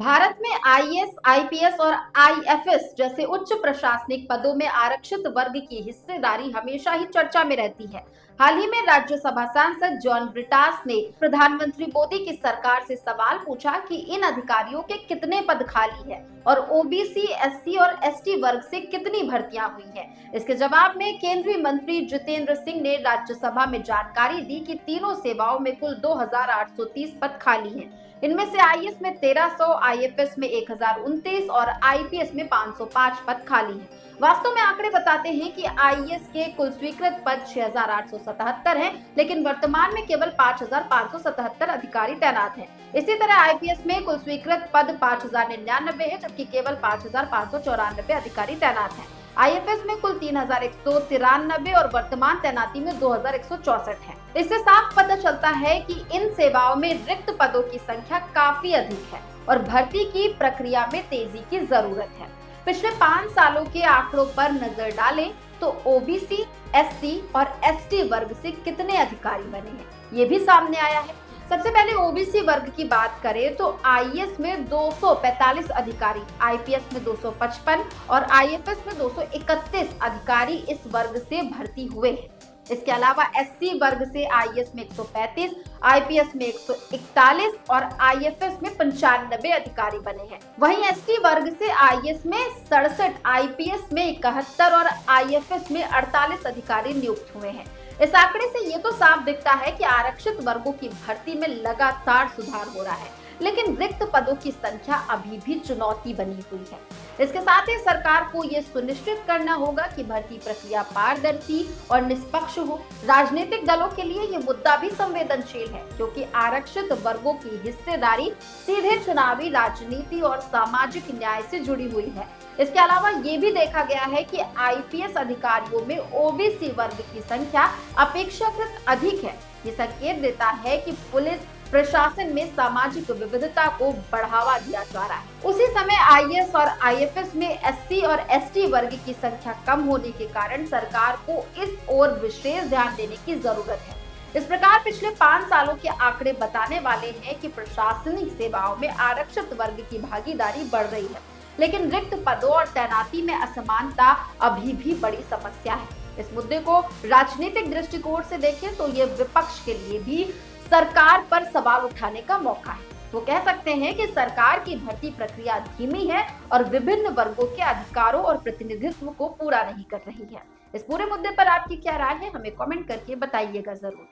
भारत में IAS, IPS और IFS जैसे उच्च प्रशासनिक पदों में आरक्षित वर्ग की हिस्सेदारी हमेशा ही चर्चा में रहती है। हाल ही में राज्यसभा सांसद जॉन ब्रिटास ने प्रधानमंत्री मोदी की सरकार से सवाल पूछा कि इन अधिकारियों के कितने पद खाली है और ओबीसी, एससी और एसटी वर्ग से कितनी भर्तियां हुई हैं। इसके जवाब में केंद्रीय मंत्री जितेंद्र सिंह ने राज्यसभा में जानकारी दी कि तीनों सेवाओं में कुल 2830 पद खाली हैं। इनमें से आईएएस में 1300, आईएफएस में 1029 और आईपीएस में 505 पद खाली हैं। वास्तव में आंकड़े बताते हैं कि आईएएस के कुल स्वीकृत पद 6877 हैं, लेकिन वर्तमान में केवल 5577 अधिकारी तैनात हैं। इसी तरह आईपीएस में कुल स्वीकृत पद 5099 है, जबकि केवल 5594 अधिकारी तैनात हैं। आईएफएस में कुल 3193 और वर्तमान तैनाती में 2164 है। इससे साफ पता चलता है कि इन सेवाओं में रिक्त पदों की संख्या काफी अधिक है और भर्ती की प्रक्रिया में तेजी की जरूरत है। पिछले 5 सालों के आंकड़ों पर नजर डालें तो ओबीसी, एससी और एसटी वर्ग से कितने अधिकारी बने हैं, ये भी सामने आया है। सबसे पहले ओबीसी वर्ग की बात करें तो आईएएस में 245 अधिकारी, आईपीएस में 255 और आईएफएस में 231 अधिकारी इस वर्ग से भर्ती हुए हैं। इसके अलावा एससी वर्ग से आईएएस में 135, आईपीएस में 141 और आईएफएस में 95 अधिकारी बने हैं। वहीं एसटी वर्ग से आईएएस में 67, आईपीएस में 71 और आईएफएस में 48 अधिकारी नियुक्त हुए हैं। इस आंकड़े से ये तो साफ दिखता है कि आरक्षित वर्गों की भर्ती में लगातार सुधार हो रहा है, लेकिन रिक्त पदों की संख्या अभी भी चुनौती बनी हुई है। इसके साथ ही सरकार को ये सुनिश्चित करना होगा कि भर्ती प्रक्रिया पारदर्शी और निष्पक्ष हो। राजनीतिक दलों के लिए ये मुद्दा भी संवेदनशील है, क्योंकि आरक्षित वर्गों की हिस्सेदारी सीधे चुनावी राजनीति और सामाजिक न्याय से जुड़ी हुई है। इसके अलावा ये भी देखा गया है कि आईपीएस अधिकारियों में ओबीसी वर्ग की संख्या अपेक्षाकृत अधिक है। ये संकेत देता है कि पुलिस प्रशासन में सामाजिक विविधता को बढ़ावा दिया जा रहा है। उसी समय आईएएस और आईएफएस में एससी और एसटी वर्ग की संख्या कम होने के कारण सरकार को इस ओर विशेष ध्यान देने की जरूरत है। इस प्रकार पिछले 5 सालों के आंकड़े बताने वाले हैं कि प्रशासनिक सेवाओं में आरक्षित वर्ग की भागीदारी बढ़ रही है, लेकिन रिक्त पदों और तैनाती में असमानता अभी भी बड़ी समस्या है। इस मुद्दे को राजनीतिक दृष्टिकोण से देखें तो ये विपक्ष के लिए भी सरकार पर सवाल उठाने का मौका है। वो कह सकते हैं कि सरकार की भर्ती प्रक्रिया धीमी है और विभिन्न वर्गों के अधिकारों और प्रतिनिधित्व को पूरा नहीं कर रही है। इस पूरे मुद्दे पर आपकी क्या राय है, हमें कमेंट करके बताइएगा जरूर।